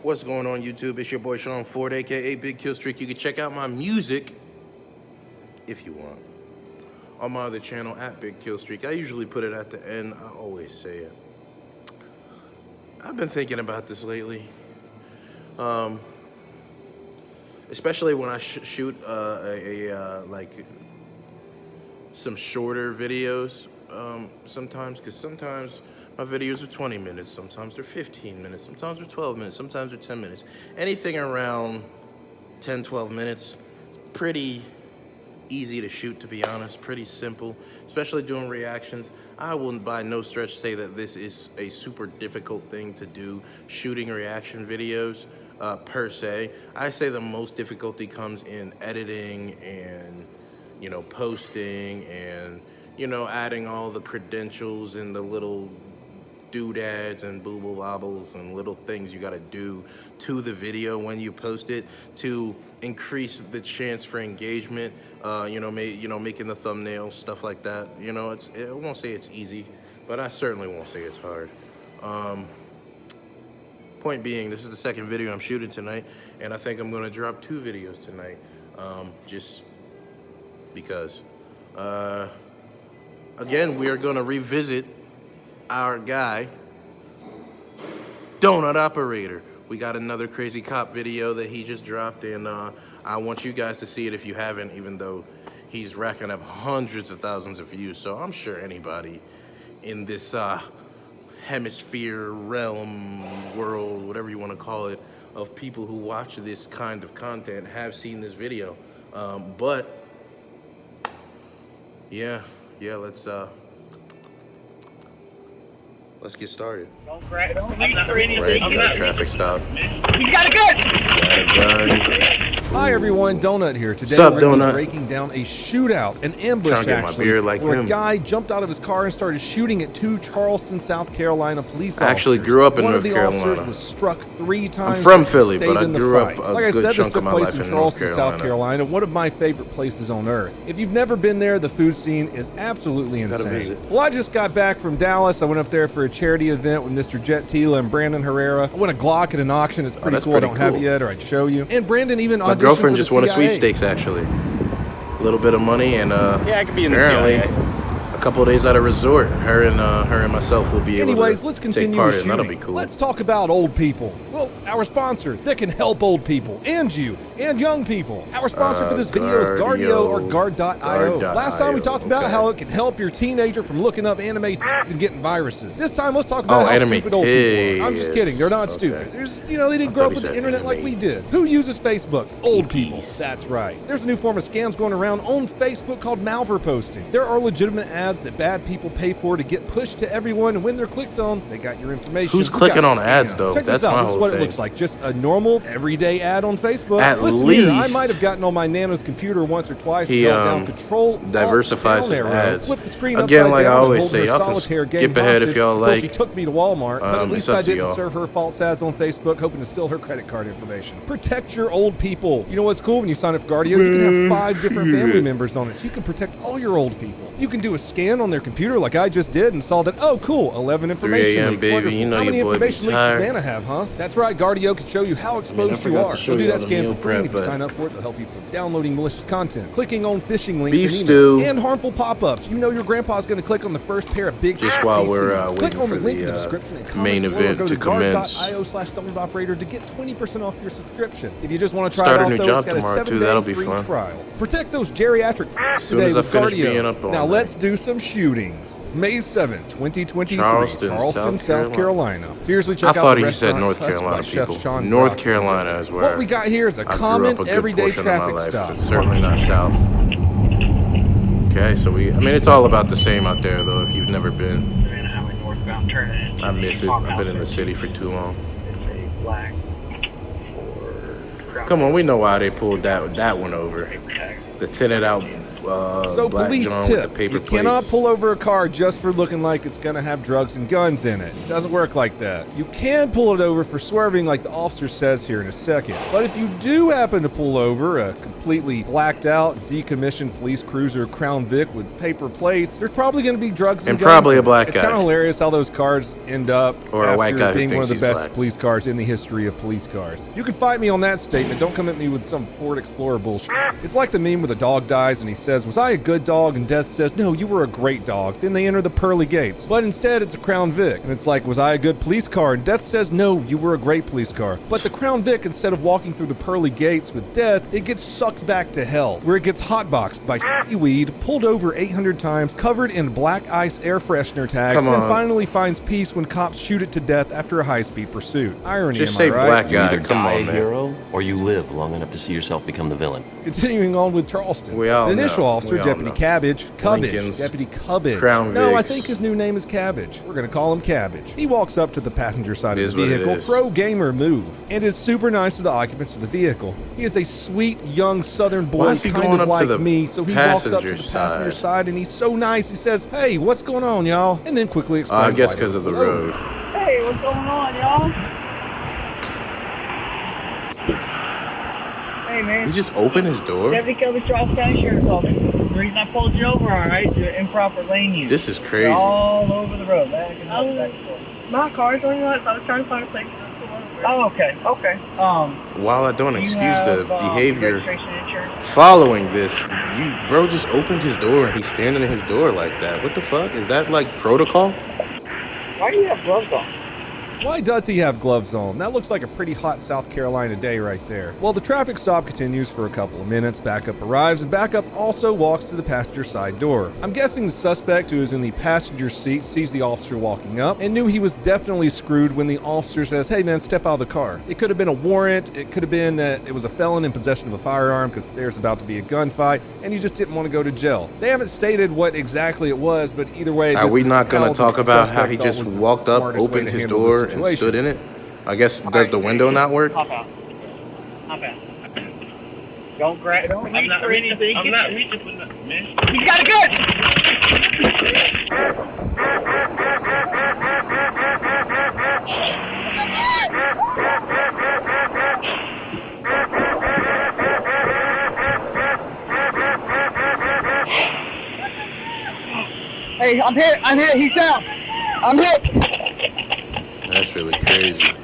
What's going on, YouTube? It's your boy Sean Ford, aka Big Kill Streak. You can check out my music if you want on my other channel at Big Kill Streak. I usually put it at the end. I always say it. I've been thinking about this lately, especially when I shoot like some shorter videos. Sometimes, because sometimes my videos are 20 minutes, sometimes they're 15 minutes, sometimes they're 12 minutes, sometimes they're 10 minutes. Anything around 10, 12 minutes, it's pretty easy to shoot, to be honest, pretty simple, especially doing reactions. I wouldn't by no stretch say that this is a super difficult thing to do, shooting reaction videos per se. I say the most difficulty comes in editing and, you know, posting and, you know, adding all the credentials and the little doodads and booble bobbles and little things you got to do to the video when you post it to increase the chance for engagement. Making the thumbnails, stuff like that. You know, I won't say it's easy, but I certainly won't say it's hard. Point being, this is the second video I'm shooting tonight, and I think I'm gonna drop 2 videos tonight, just because. Again, we are gonna revisit our guy, Donut Operator. We got another crazy cop video that he just dropped, and I want you guys to see it if you haven't, even though he's racking up hundreds of thousands of views. So I'm sure anybody in this hemisphere, realm, world, whatever you want to call it, of people who watch this kind of content have seen this video. But yeah, let's get started. Don't reach for anything. Right, you got a traffic stop. He's got a gun! Hi everyone, Donut here. Today Sup, we're going to Donut? be breaking down a shootout, an ambush Trying to get my actually, beard like where a him. guy jumped out of his car and started shooting at 2 Charleston, South Carolina police officers. I actually grew up in One North of the Carolina. officers was struck 3 times. I'm from and Philly, stayed but I in the grew up fight. a Like I good said, this chunk took of my place life in in North Charleston, South Carolina. Carolina, one of my favorite places on earth. If you've never been there, the food scene is absolutely Gotta insane. visit. Well, I just got back from Dallas. I went up there for a charity event with Mr. Jet Tila and Brandon Herrera. I won a Glock at an auction. It's pretty that's cool. I pretty don't have it cool. yet, or I'd show you. And Brandon even My auditioned girlfriend for just the won a CIA. sweepstakes, actually. A little bit of money, and Yeah, I could be in the apparently CIA. a couple of days at a resort. Her and myself will be able Anyways, to let's take continue part with in. That'll shooting. be cool. Let's talk about old people. Well, our sponsor that can help old people and you and young people. Our sponsor for this video is Guardio or Guard.io. Last time we talked about how it can help your teenager from looking up anime and getting viruses. This time let's talk about how anime stupid old people are. I'm just tits. kidding. They're not Okay. stupid. They didn't grow thought up he with the said internet like anime. we did. Who uses Facebook? Old people. Hippies. That's right. There's a new form of scams going around on Facebook called malware posting. There are legitimate ads that bad people pay for to get pushed to everyone, and when they're clicked on, they got your information. Who's You got clicking on scammed. ads, though? Check That's this out. my This is whole what thing. it looks like. Just a normal, everyday ad on Facebook. At Listen here, I least might have gotten on my Nana's computer once or twice. he, and held down Control, diversifies Alt, his down arrow, ads. flip the screen Again, upside like I down, and always hold say, her y'all can solitaire game skip ahead if hostage y'all until like. she took me to Walmart, but at It's least up I to didn't y'all. serve her false ads on Facebook, hoping to steal her credit card information. Protect your old people. You know what's cool? When you sign up for Guardio, you can have 5 different family members on it, so you can protect all your old people. You can do a scan on their computer like I just did and saw that, oh cool, 11 information 3 a.m., leaks. baby. Wonderful. You know How your many boy be information leaks does tired. Nana have, huh? That's right, Guardio can show you how exposed you forgot are. to show They'll do you that all the scan meal for free, and if prep, you but- sign up for it, they'll help you from downloading malicious content, clicking on phishing links Beef in stew. email, and harmful pop-ups. You know your grandpa's going to click on the first pair of big Just while we're, CCs. Click waiting on the for link the, in the description and main comments below, or event go to commence. guard.io/donut-operator to get 20% off your subscription. If you just want to try Start it a out, new though, job it's got a tomorrow, 7-day too. That'll be free fun. trial. Protect those geriatric soon today as I with finish Guardio. being up all Now day. let's do some shootings. May 7th, 2023, Charleston, South Carolina. Seriously, check I out thought the he said restaurant North Tusk Carolina by Chef people. Sean North Brock. Carolina is where What we got here is a I grew common up a good everyday portion of my traffic life, stop. so certainly not south. Okay, so it's all about the same out there, though, if you've never been. Northbound turn in. I miss it. I've been in the city for too long. It's a black for Come on, we know why they pulled that one over. The tinted out So black police John tip, with the paper you cannot plates. pull over a car just for looking like it's going to have drugs and guns in it. It doesn't work like that. You can pull it over for swerving like the officer says here in a second. But if you do happen to pull over a completely blacked out, decommissioned police cruiser Crown Vic with paper plates, there's probably going to be drugs and guns probably in a black it. guy. It's kind of hilarious how those cars end up Or a white after guy who being one of the thinks he's best black. police cars in the history of police cars. You can fight me on that statement. Don't come at me with some Ford Explorer bullshit. It's like the meme where the dog dies and he says, "Was I a good dog?" And Death says, "No, you were a great dog." Then they enter the pearly gates. But instead, it's a Crown Vic. And it's like, "Was I a good police car?" And Death says, "No, you were a great police car." But the Crown Vic, instead of walking through the pearly gates with Death, it gets sucked back to hell, where it gets hotboxed by weed, pulled over 800 times, covered in black ice air freshener tags, Come and then on. finally finds peace when cops shoot it to death after a high-speed pursuit. Irony, Just am I say right? black You guy. either Come die on, a man. hero or you live long enough to see yourself become the villain. Continuing on with Charleston. We all the initial know. officer, We all Deputy know. Cabbage, Lincoln's Deputy Cubbage. Crown No, I Vics. think his new name is Cabbage. We're going to call him Cabbage. He walks up to the passenger side It of is the what it vehicle, is. pro-gamer move, and is super nice to the occupants of the vehicle. He is a sweet, young southern Why boy, is he kind going of up to like the me, so he walks up to passenger the passenger side? side, and he's so nice. He says, "Hey, what's going on, y'all?" And then quickly explains I guess why because they're of the pulled over. road. Hey, what's going on, y'all? Hey, man. He just opened his door? Deputy Cover Charles County Sheriff's Office. The reason I pulled you over, alright, you're improper lane use. This is You're crazy. all over the road, back and forth, back and forth. My car's on your so I was trying to find a place to pull over. Oh, okay, okay. While I don't You excuse have, the behavior registration insurance? following this, bro just opened his door and he's standing in his door like that. What the fuck? Is that like protocol? Why do you have gloves on? Why does he have gloves on? That looks like a pretty hot South Carolina day right there. Well, the traffic stop continues for a couple of minutes. Backup arrives, and Backup also walks to the passenger side door. I'm guessing the suspect, who is in the passenger seat, sees the officer walking up and knew he was definitely screwed when the officer says, "Hey man, step out of the car." It could have been a warrant. It could have been that it was a felon in possession of a firearm because there's about to be a gunfight, and you just didn't want to go to jail. They haven't stated what exactly it was, but either way, Are this we is not going how to talk the about how suspect he thought just was the walked up, smartest way opened to his handle the door, and situation. stood in it? I guess, does the window not work? Hop out. Hop out. Don't grab. Don't reach for anything. I'm not reaching for nothing, man. He's got a Hey, I'm hit. I'm hit. He's down. I'm hit. That's really crazy.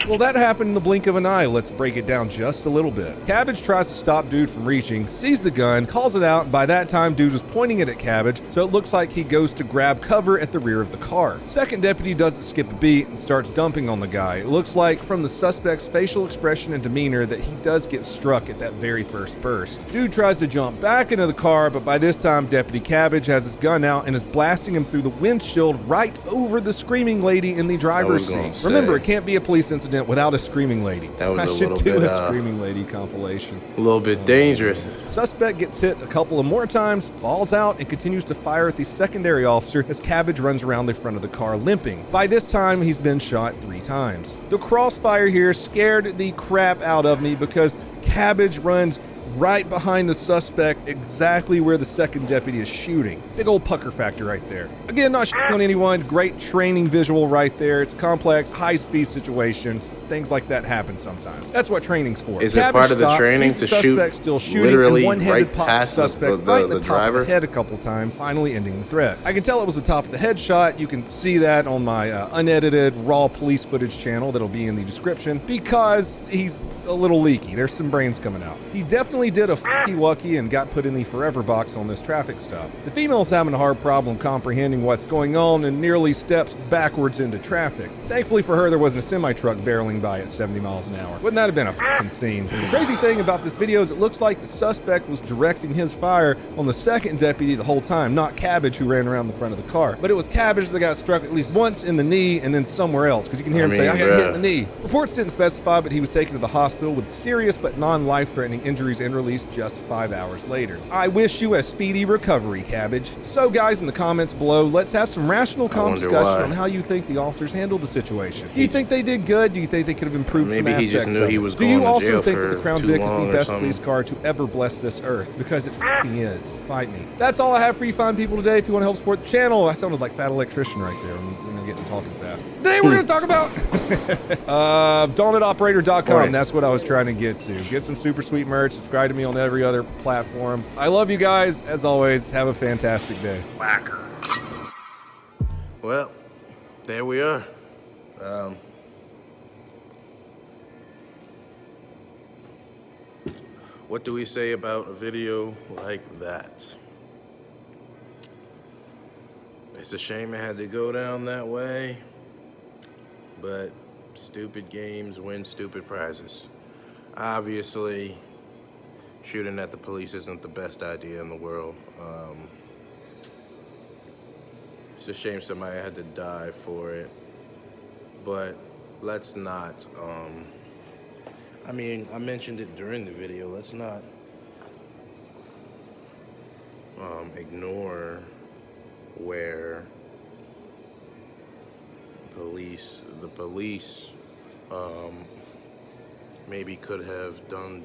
Well, that happened in the blink of an eye. Let's break it down just a little bit. Cabbage tries to stop Dude from reaching, sees the gun, calls it out, and by that time, Dude was pointing it at Cabbage, so it looks like he goes to grab cover at the rear of the car. Second deputy doesn't skip a beat and starts dumping on the guy. It looks like from the suspect's facial expression and demeanor that he does get struck at that very first burst. Dude tries to jump back into the car, but by this time, Deputy Cabbage has his gun out and is blasting him through the windshield right over the screaming lady in the driver's was gonna seat. say. Remember, it can't be a police incident without a screaming lady. That was I a should little do bit, a screaming lady compilation. A little bit dangerous. Suspect gets hit a couple of more times, falls out, and continues to fire at the secondary officer as Cabbage runs around the front of the car limping. By this time, he's been shot 3 times. The crossfire here scared the crap out of me because Cabbage runs right behind the suspect, exactly where the second deputy is shooting. Big old pucker factor right there. Again, not shooting on anyone. Great training visual right there. It's complex, high-speed situations. Things like that happen sometimes. That's what training's for. Is it Cabbage part of the stops, training sees the to shoot suspect still shooting, literally and one-handed right pops past the the- suspect the- right in the the top driver? of the head a couple times, finally ending the threat. I can tell it was the top of the head shot. You can see that on my unedited raw police footage channel that'll be in the description because he's a little leaky. There's some brains coming out. He definitely did a fucky-wucky and got put in the forever box on this traffic stop. The female's having a hard problem comprehending what's going on and nearly steps backwards into traffic. Thankfully for her, there wasn't a semi-truck barreling by at 70 miles an hour. Wouldn't that have been a fucking scene? The crazy thing about this video is it looks like the suspect was directing his fire on the second deputy the whole time, not Cabbage, who ran around the front of the car. But it was Cabbage that got struck at least once in the knee and then somewhere else, because you can hear him say, "I got hit in the knee," Reports didn't specify, but he was taken to the hospital with serious but non-life-threatening injuries and released just 5 hours later. I wish you a speedy recovery, Cabbage. So guys, in the comments below, let's have some rational, calm discussion on how you think the officers handled the situation. Do you think they did good? Do you think they could have improved some aspects? Maybe he just knew he was Do going you to also jail think for that the Crown too Vic is long the or best something? police car to ever bless this earth? Because it f***ing is. Fight me. That's all I have for you fine people today. If you want to help support the channel, I sounded like Fat Electrician right there. I'm getting talking fast. Today we're going to talk about donutoperator.com. That's what I was trying to get to. Get some super sweet merch. Subscribe to me on every other platform. I love you guys. As always, have a fantastic day. Whacker. Well, there we are. What do we say about a video like that? It's a shame it had to go down that way, but stupid games win stupid prizes. Obviously, shooting at the police isn't the best idea in the world. It's a shame somebody had to die for it, but let's not, I mean, I mentioned it during the video, let's not ignore where the police maybe could have done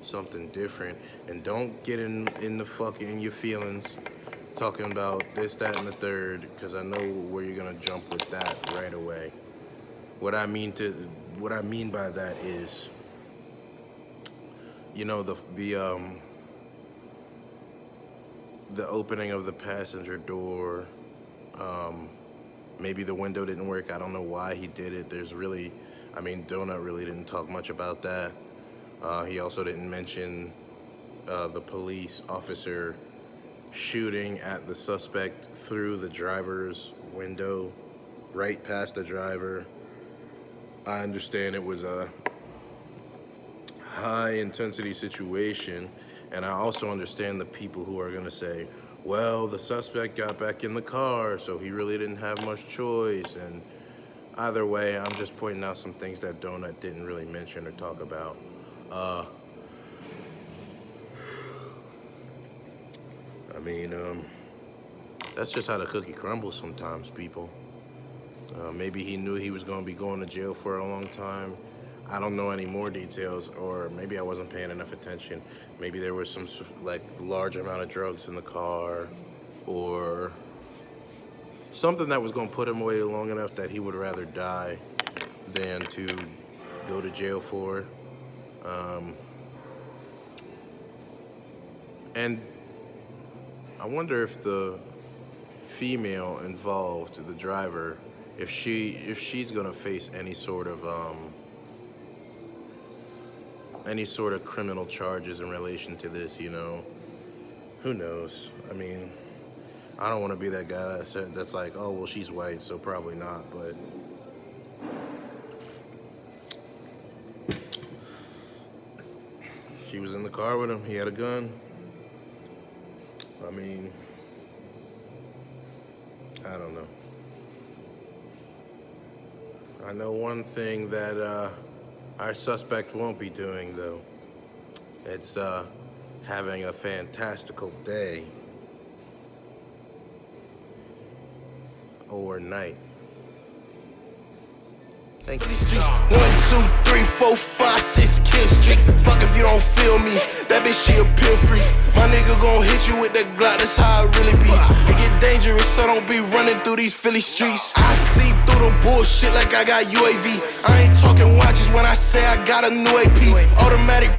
something different. And don't get in your feelings talking about this, that, and the third, because I know where you're gonna jump with that right away. What I mean by that is, you know, the opening of the passenger door, maybe the window didn't work. I don't know why he did it. Donut really didn't talk much about that. He also didn't mention the police officer shooting at the suspect through the driver's window, right past the driver. I understand it was a high intensity situation, and I also understand the people who are gonna say, well, the suspect got back in the car, so he really didn't have much choice. And either way, I'm just pointing out some things that Donut didn't really mention or talk about. That's just how the cookie crumbles sometimes, people. Maybe he knew he was gonna be going to jail for a long time. I don't know any more details, or maybe I wasn't paying enough attention. Maybe there was some large amount of drugs in the car, or something that was gonna put him away long enough that he would rather die than to go to jail for. And I wonder if the female involved, the driver, if she's gonna face any sort of criminal charges in relation to this, you know. Who knows? I mean, I don't want to be that guy that's like, oh, well, she's white, so probably not, but she was in the car with him. He had a gun. I mean, I don't know. I know one thing that our suspect won't be doing, though. It's having a fantastical day or night. Thank you. These streets, 1, 2, 3, 4, 5, 6 Kill Street. Fuck if you don't feel me. That bitch, she a pill free. My nigga gon' hit you with that Glock, that's how it really be. It get dangerous, so don't be running through these Philly streets. I see through the bullshit like I got UAV. I ain't talking watches when I say I got a new AP. Automatic.